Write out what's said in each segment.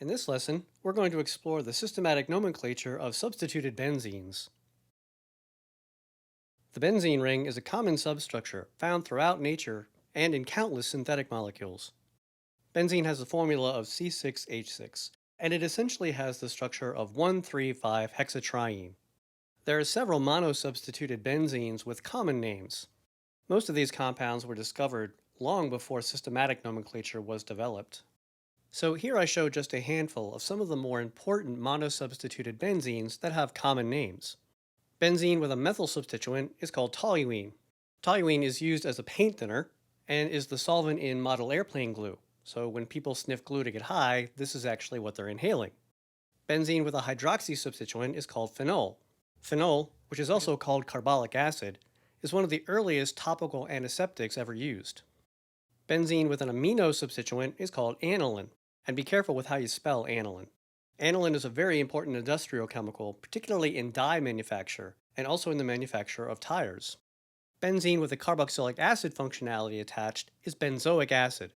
In this lesson, we're going to explore the systematic nomenclature of substituted benzenes. The benzene ring is a common substructure found throughout nature and in countless synthetic molecules. Benzene has a formula of C6H6, and it essentially has the structure of 1,3,5-hexatriene. There are several monosubstituted benzenes with common names. Most of these compounds were discovered long before systematic nomenclature was developed. So here I show just a handful of some of the more important monosubstituted benzenes that have common names. Benzene with a methyl substituent is called toluene. Toluene is used as a paint thinner and is the solvent in model airplane glue. So when people sniff glue to get high, this is actually what they're inhaling. Benzene with a hydroxy substituent is called phenol. Phenol, which is also called carbolic acid, is one of the earliest topical antiseptics ever used. Benzene with an amino substituent is called aniline. And be careful with how you spell aniline. Aniline is a very important industrial chemical, particularly in dye manufacture and also in the manufacture of tires. Benzene with a carboxylic acid functionality attached is benzoic acid.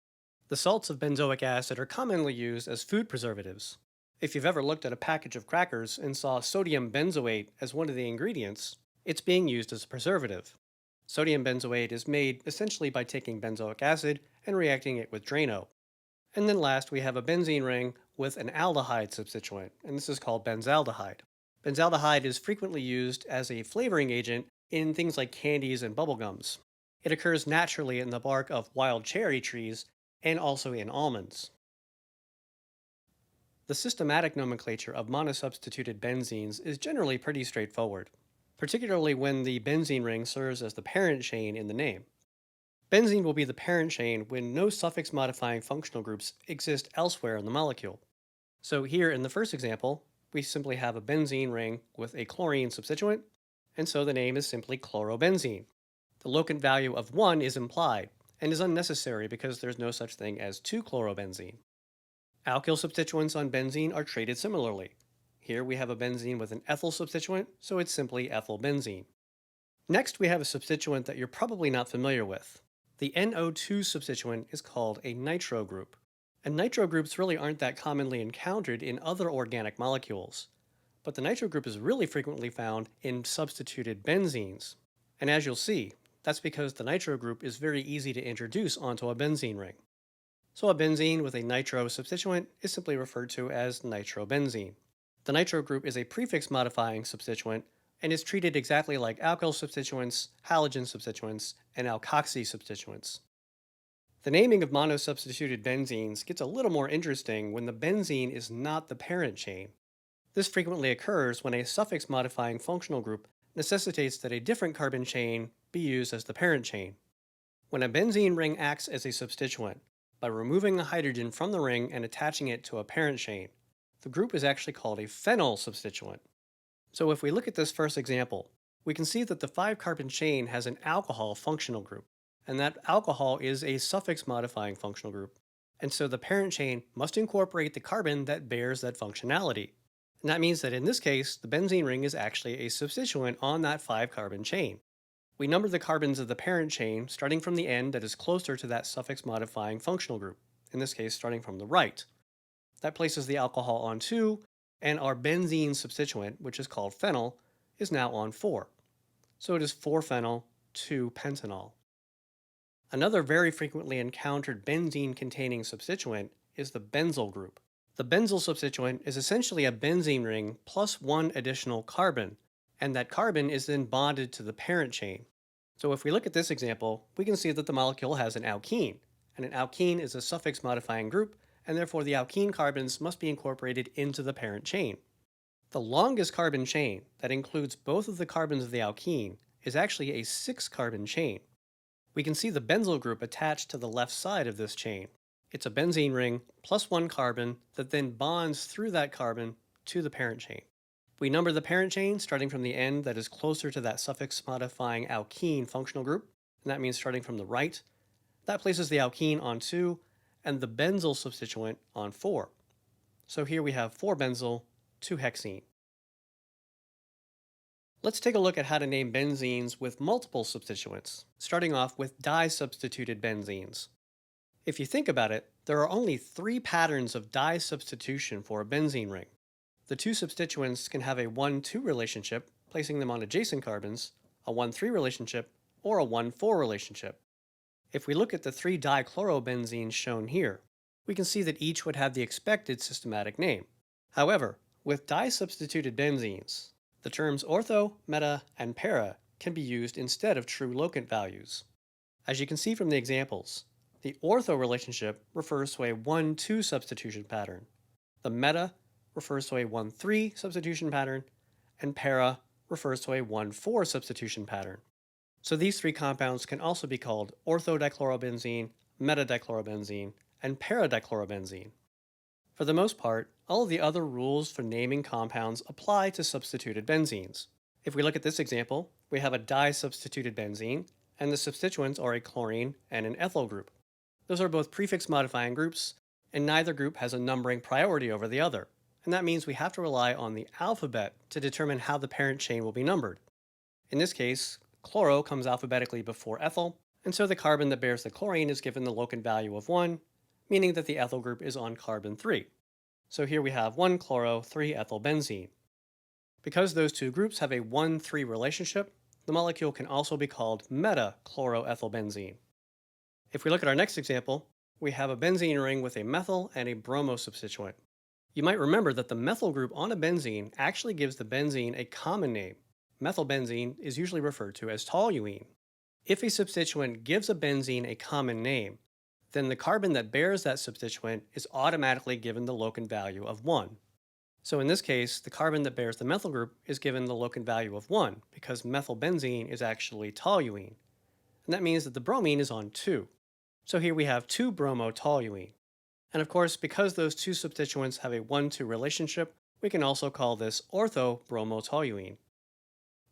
The salts of benzoic acid are commonly used as food preservatives. If you've ever looked at a package of crackers and saw sodium benzoate as one of the ingredients, it's being used as a preservative. Sodium benzoate is made essentially by taking benzoic acid and reacting it with Drano. And then last, we have a benzene ring with an aldehyde substituent, and this is called benzaldehyde. Benzaldehyde is frequently used as a flavoring agent in things like candies and bubblegums. It occurs naturally in the bark of wild cherry trees and also in almonds. The systematic nomenclature of monosubstituted benzenes is generally pretty straightforward, particularly when the benzene ring serves as the parent chain in the name. Benzene will be the parent chain when no suffix-modifying functional groups exist elsewhere in the molecule. So here in the first example, we simply have a benzene ring with a chlorine substituent, and so the name is simply chlorobenzene. The locant value of 1 is implied, and is unnecessary because there's no such thing as 2-chlorobenzene. Alkyl substituents on benzene are treated similarly. Here we have a benzene with an ethyl substituent, so it's simply ethylbenzene. Next, we have a substituent that you're probably not familiar with. The NO2 substituent is called a nitro group. And nitro groups really aren't that commonly encountered in other organic molecules. But the nitro group is really frequently found in substituted benzenes. And as you'll see, that's because the nitro group is very easy to introduce onto a benzene ring. So a benzene with a nitro substituent is simply referred to as nitrobenzene. The nitro group is a prefix modifying substituent and is treated exactly like alkyl substituents, halogen substituents, and alkoxy substituents. The naming of monosubstituted benzenes gets a little more interesting when the benzene is not the parent chain. This frequently occurs when a suffix-modifying functional group necessitates that a different carbon chain be used as the parent chain. When a benzene ring acts as a substituent, by removing a hydrogen from the ring and attaching it to a parent chain, the group is actually called a phenyl substituent. So if we look at this first example, we can see that the 5-carbon chain has an alcohol functional group, and that alcohol is a suffix-modifying functional group. And so the parent chain must incorporate the carbon that bears that functionality. And that means that in this case, the benzene ring is actually a substituent on that 5-carbon chain. We number the carbons of the parent chain starting from the end that is closer to that suffix-modifying functional group, in this case starting from the right. That places the alcohol on 2, and our benzene substituent, which is called phenyl, is now on 4. So it is 4-phenyl, 2-pentanol. Another very frequently encountered benzene-containing substituent is the benzyl group. The benzyl substituent is essentially a benzene ring plus 1 additional carbon, and that carbon is then bonded to the parent chain. So if we look at this example, we can see that the molecule has an alkene, and an alkene is a suffix-modifying group, and therefore the alkene carbons must be incorporated into the parent chain. The longest carbon chain, that includes both of the carbons of the alkene, is actually a 6-carbon chain. We can see the benzyl group attached to the left side of this chain. It's a benzene ring plus 1 carbon that then bonds through that carbon to the parent chain. We number the parent chain starting from the end that is closer to that suffix-modifying alkene functional group, and that means starting from the right. That places the alkene on 2, and the benzyl substituent on 4. So here we have 4-benzyl, 2-hexene. Let's take a look at how to name benzenes with multiple substituents, starting off with disubstituted benzenes. If you think about it, There are only 3 patterns of disubstitution for a benzene ring. The two substituents can have a 1-2 relationship, placing them on adjacent carbons, a 1-3 relationship, or a 1-4 relationship. If we look at the 3 dichlorobenzenes shown here, we can see that each would have the expected systematic name. However, with disubstituted benzenes, the terms ortho, meta, and para can be used instead of true locant values. As you can see from the examples, the ortho relationship refers to a 1-2 substitution pattern. The meta refers to a 1-3 substitution pattern, and para refers to a 1-4 substitution pattern. So these 3 compounds can also be called orthodichlorobenzene, metadichlorobenzene, and paradichlorobenzene. For the most part, all of the other rules for naming compounds apply to substituted benzenes. If we look at this example, we have a disubstituted benzene, and the substituents are a chlorine and an ethyl group. Those are both prefix modifying groups, and neither group has a numbering priority over the other, and that means we have to rely on the alphabet to determine how the parent chain will be numbered. In this case, chloro comes alphabetically before ethyl, and so the carbon that bears the chlorine is given the locant value of 1, meaning that the ethyl group is on carbon 3. So here we have 1-chloro, 3-ethylbenzene. Because those two groups have a 1-3 relationship, the molecule can also be called metachloroethylbenzene. If we look at our next example, we have a benzene ring with a methyl and a bromo substituent. You might remember that the methyl group on a benzene actually gives the benzene a common name. Methylbenzene is usually referred to as toluene. If a substituent gives a benzene a common name, then the carbon that bears that substituent is automatically given the locant value of 1. So in this case, the carbon that bears the methyl group is given the locant value of 1 because methylbenzene is actually toluene. And that means that the bromine is on 2. So here we have 2-bromotoluene. And of course, because those two substituents have a 1-2 relationship, we can also call this ortho-bromotoluene.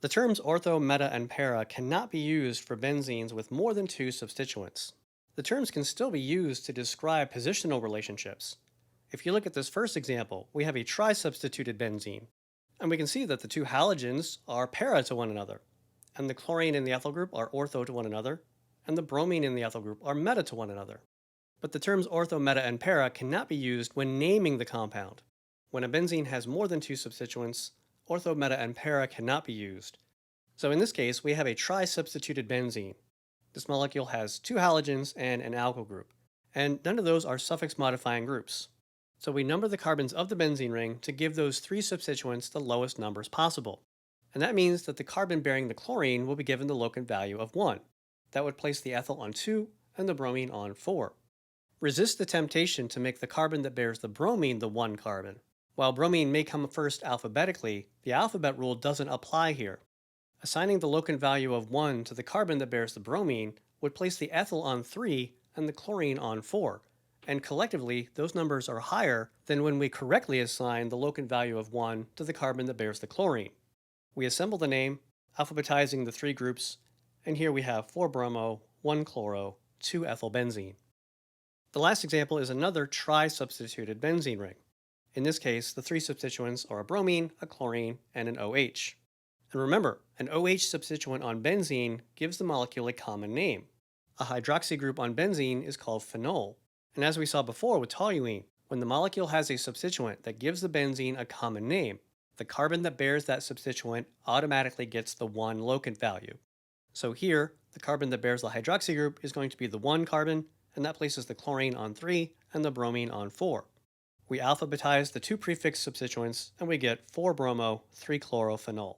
The terms ortho, meta, and para cannot be used for benzenes with more than 2 substituents. The terms can still be used to describe positional relationships. If you look at this first example, we have a trisubstituted benzene, and we can see that the 2 halogens are para to one another, and the chlorine in the ethyl group are ortho to one another, and the bromine in the ethyl group are meta to one another. But the terms ortho, meta, and para cannot be used when naming the compound. When a benzene has more than 2 substituents, ortho, meta, and para cannot be used. So in this case, we have a trisubstituted benzene. This molecule has 2 halogens and an alkyl group, and none of those are suffix modifying groups. So we number the carbons of the benzene ring to give those 3 substituents the lowest numbers possible. And that means that the carbon bearing the chlorine will be given the locant value of 1. That would place the ethyl on 2 and the bromine on 4. Resist the temptation to make the carbon that bears the bromine the 1 carbon. While bromine may come first alphabetically, the alphabet rule doesn't apply here. Assigning the locant value of 1 to the carbon that bears the bromine would place the ethyl on 3 and the chlorine on 4, and collectively those numbers are higher than when we correctly assign the locant value of 1 to the carbon that bears the chlorine. We assemble the name, alphabetizing the 3 groups, and here we have 4-bromo, 1-chloro, 2-ethylbenzene. The last example is another trisubstituted benzene ring. In this case, the 3 substituents are a bromine, a chlorine, and an OH. And remember, an OH substituent on benzene gives the molecule a common name. A hydroxy group on benzene is called phenol. And as we saw before with toluene, when the molecule has a substituent that gives the benzene a common name, the carbon that bears that substituent automatically gets the 1 locant value. So here, the carbon that bears the hydroxy group is going to be the 1 carbon, and that places the chlorine on 3 and the bromine on 4. We alphabetize the 2 prefix substituents, and we get 4-bromo, 3-chlorophenol.